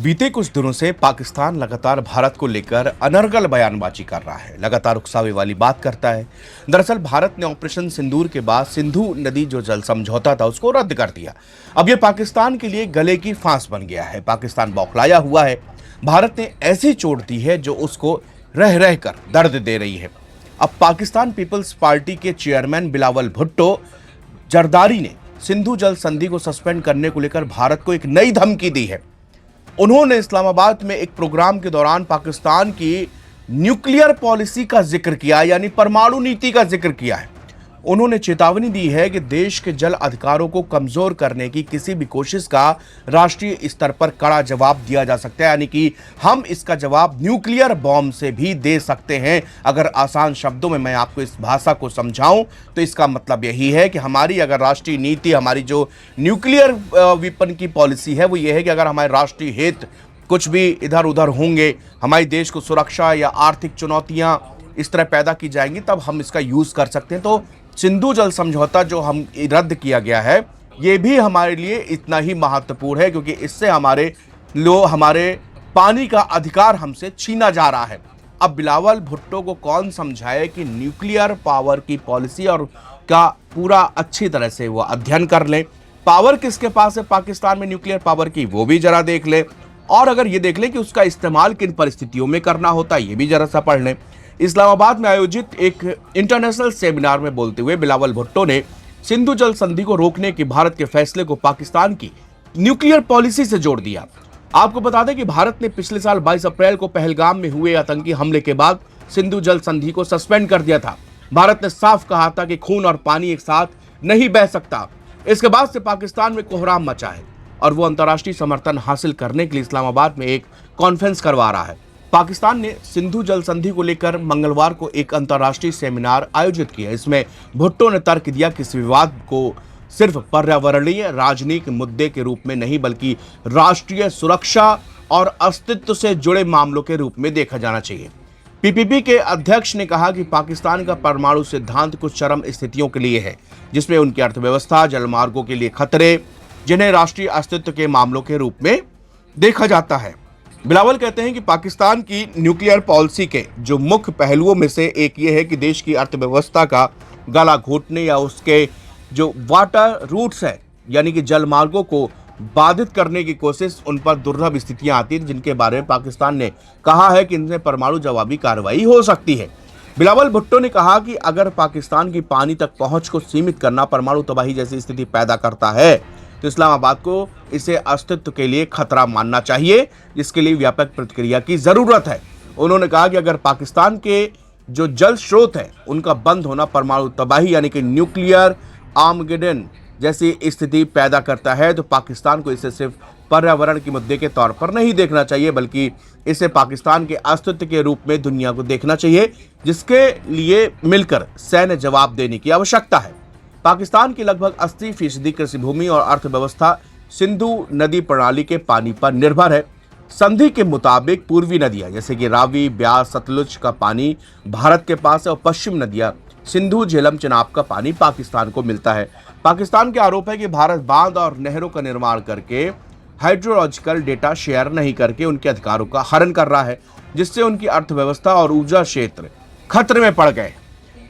बीते कुछ दिनों से पाकिस्तान लगातार भारत को लेकर अनर्गल बयानबाजी कर रहा है, लगातार उकसावे वाली बात करता है। दरअसल भारत ने ऑपरेशन सिंदूर के बाद सिंधु नदी जो जल समझौता था उसको रद्द कर दिया। अब यह पाकिस्तान के लिए गले की फांस बन गया है। पाकिस्तान बौखलाया हुआ है। भारत ने ऐसी चोट दी है जो उसको रह रह कर दर्द दे रही है। अब पाकिस्तान पीपल्स पार्टी के चेयरमैन बिलावल भुट्टो जरदारी ने सिंधु जल संधि को सस्पेंड करने को लेकर भारत को एक नई धमकी दी है। उन्होंने इस्लामाबाद में एक प्रोग्राम के दौरान पाकिस्तान की न्यूक्लियर पॉलिसी का जिक्र किया, यानी परमाणु नीति का जिक्र किया है। उन्होंने चेतावनी दी है कि देश के जल अधिकारों को कमजोर करने की किसी भी कोशिश का राष्ट्रीय स्तर पर कड़ा जवाब दिया जा सकता है, यानी कि हम इसका जवाब न्यूक्लियर बॉम्ब से भी दे सकते हैं। अगर आसान शब्दों में मैं आपको इस भाषा को समझाऊं तो इसका मतलब यही है कि हमारी अगर राष्ट्रीय नीति, हमारी जो न्यूक्लियर वेपन की पॉलिसी है वो ये है कि अगर हमारे राष्ट्रीय हित कुछ भी इधर उधर होंगे, हमारे देश को सुरक्षा या आर्थिक चुनौतियां इस तरह पैदा की जाएंगी, तब हम इसका यूज कर सकते हैं। तो सिंधु जल समझौता जो हम रद्द किया गया है ये भी हमारे लिए इतना ही महत्वपूर्ण है, क्योंकि इससे हमारे पानी का अधिकार हमसे छीना जा रहा है। अब बिलावल भुट्टो को कौन समझाए कि न्यूक्लियर पावर की पॉलिसी और का पूरा अच्छी तरह से वो अध्ययन कर लें। पावर किसके पास है पाकिस्तान में न्यूक्लियर पावर की, वो भी जरा देख ले, और अगर ये देख ले कि उसका इस्तेमाल किन परिस्थितियों में करना होता है ये भी जरा सा पढ़ लें। इस्लामाबाद में आयोजित एक इंटरनेशनल सेमिनार में बोलते हुए बिलावल भुट्टो ने सिंधु जल संधि को रोकने के भारत के फैसले को पाकिस्तान की न्यूक्लियर पॉलिसी से जोड़ दिया। आपको बता दें कि भारत ने पिछले साल 22 अप्रैल को पहलगाम में हुए आतंकी हमले के बाद सिंधु जल संधि को सस्पेंड कर दिया था। भारत ने साफ कहा था कि खून और पानी एक साथ नहीं बह सकता। इसके बाद से पाकिस्तान में कोहराम मचा है और वो अंतर्राष्ट्रीय समर्थन हासिल करने के लिए इस्लामाबाद में एक कॉन्फ्रेंस करवा रहा है। पाकिस्तान ने सिंधु जल संधि को लेकर मंगलवार को एक अंतर्राष्ट्रीय सेमिनार आयोजित किया। इसमें भुट्टो ने तर्क दिया कि इस विवाद को सिर्फ पर्यावरणीय राजनीतिक मुद्दे के रूप में नहीं बल्कि राष्ट्रीय सुरक्षा और अस्तित्व से जुड़े मामलों के रूप में देखा जाना चाहिए। पीपीपी के अध्यक्ष ने कहा कि पाकिस्तान का परमाणु सिद्धांत कुछ चरम स्थितियों के लिए है, जिसमें उनकी अर्थव्यवस्था, जलमार्गों के लिए खतरे, जिन्हें राष्ट्रीय अस्तित्व के मामलों के रूप में देखा जाता है। बिलावल कहते हैं कि पाकिस्तान की न्यूक्लियर पॉलिसी के जो मुख्य पहलुओं में से एक ये है कि देश की अर्थव्यवस्था का गला घोटने या उसके जो वाटर रूट्स है यानी कि जल मार्गों को बाधित करने की कोशिश, उन पर दुर्लभ स्थितियां आती हैं जिनके बारे में पाकिस्तान ने कहा है कि इनसे परमाणु जवाबी कार्रवाई हो सकती है। बिलावल भुट्टो ने कहा कि अगर पाकिस्तान की पानी तक पहुंच को सीमित करना परमाणु तबाही जैसी स्थिति पैदा करता है तो इस्लामाबाद को इसे अस्तित्व के लिए खतरा मानना चाहिए, जिसके लिए व्यापक प्रतिक्रिया की जरूरत है। उन्होंने कहा कि अगर पाकिस्तान के जो जल स्रोत है उनका बंद होना परमाणु तबाही यानी कि न्यूक्लियर आर्मगेडन जैसी स्थिति पैदा करता है तो पाकिस्तान को इसे सिर्फ पर्यावरण के मुद्दे के तौर पर नहीं देखना चाहिए बल्कि इसे पाकिस्तान के अस्तित्व के रूप में दुनिया को देखना चाहिए, जिसके लिए मिलकर सैन्य जवाब देने की आवश्यकता है। पाकिस्तान की लगभग 80% कृषि भूमि और अर्थव्यवस्था सिंधु नदी प्रणाली के पानी पर निर्भर है। संधि के मुताबिक पूर्वी नदियां जैसे कि रावी, ब्यास, सतलुज का पानी भारत के पास है और पश्चिम नदियां सिंधु, झेलम, चिनाब का पानी पाकिस्तान को मिलता है। पाकिस्तान के आरोप है कि भारत बांध और नहरों का निर्माण करके हाइड्रोलॉजिकल डेटा शेयर नहीं करके उनके अधिकारों का हनन कर रहा है, जिससे उनकी अर्थव्यवस्था और ऊर्जा क्षेत्र खतरे में पड़ गए।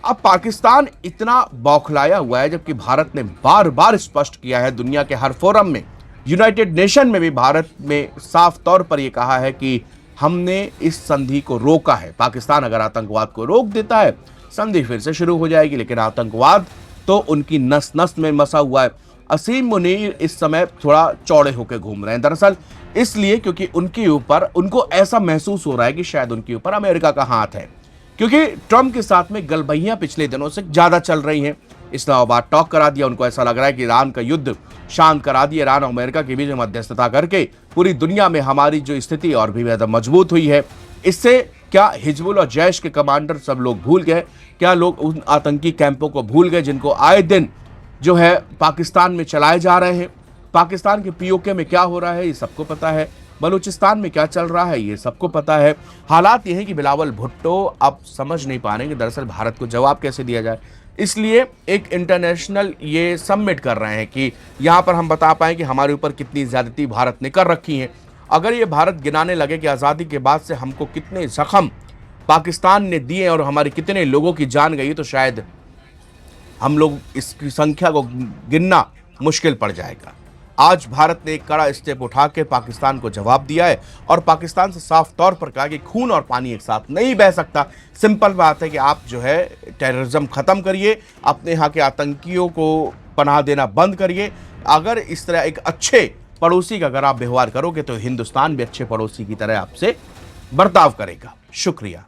अब पाकिस्तान इतना बौखलाया हुआ है जबकि भारत ने बार बार स्पष्ट किया है, दुनिया के हर फोरम में, यूनाइटेड नेशन में भी भारत में साफ तौर पर यह कहा है कि हमने इस संधि को रोका है। पाकिस्तान अगर आतंकवाद को रोक देता है संधि फिर से शुरू हो जाएगी, लेकिन आतंकवाद तो उनकी नस नस में मसा हुआ है। असीम मुनीर इस समय थोड़ा चौड़े होकर घूम रहे हैं, दरअसल इसलिए क्योंकि उनको ऐसा महसूस हो रहा है कि शायद उनके ऊपर अमेरिका का हाथ है, क्योंकि ट्रंप के साथ में गलबहियां पिछले दिनों से ज्यादा चल रही हैं। इस्लामाबाद टॉक करा दिया, उनको ऐसा लग रहा है कि ईरान का युद्ध शांत करा दिया। ईरान और अमेरिका के बीच मध्यस्थता करके पूरी दुनिया में हमारी जो स्थिति और भी ज्यादा मजबूत हुई है। इससे क्या हिजबुल और जैश के कमांडर सब लोग भूल गए? क्या लोग उन आतंकी कैंपों को भूल गए जिनको आए दिन जो है पाकिस्तान में चलाए जा रहे हैं? पाकिस्तान के पीओके में क्या हो रहा है ये सबको पता है, बलूचिस्तान में क्या चल रहा है ये सबको पता है। हालात ये है कि बिलावल भुट्टो अब समझ नहीं पा रहे कि दरअसल भारत को जवाब कैसे दिया जाए। इसलिए एक इंटरनेशनल ये सबमिट कर रहे हैं कि यहाँ पर हम बता पाएं कि हमारे ऊपर कितनी ज्यादती भारत ने कर रखी है। अगर ये भारत गिनाने लगे कि आज़ादी के बाद से हमको कितने जख्म पाकिस्तान ने दिए और हमारे कितने लोगों की जान गई, तो शायद हम लोग इसकी संख्या को गिनना मुश्किल पड़ जाएगा। आज भारत ने एक कड़ा स्टेप उठा के पाकिस्तान को जवाब दिया है और पाकिस्तान से साफ तौर पर कहा कि खून और पानी एक साथ नहीं बह सकता। सिंपल बात है कि आप जो है टेररिज्म खत्म करिए, अपने यहाँ के आतंकियों को पनाह देना बंद करिए। अगर इस तरह एक अच्छे पड़ोसी का अगर आप व्यवहार करोगे तो हिंदुस्तान भी अच्छे पड़ोसी की तरह आपसे बर्ताव करेगा। शुक्रिया।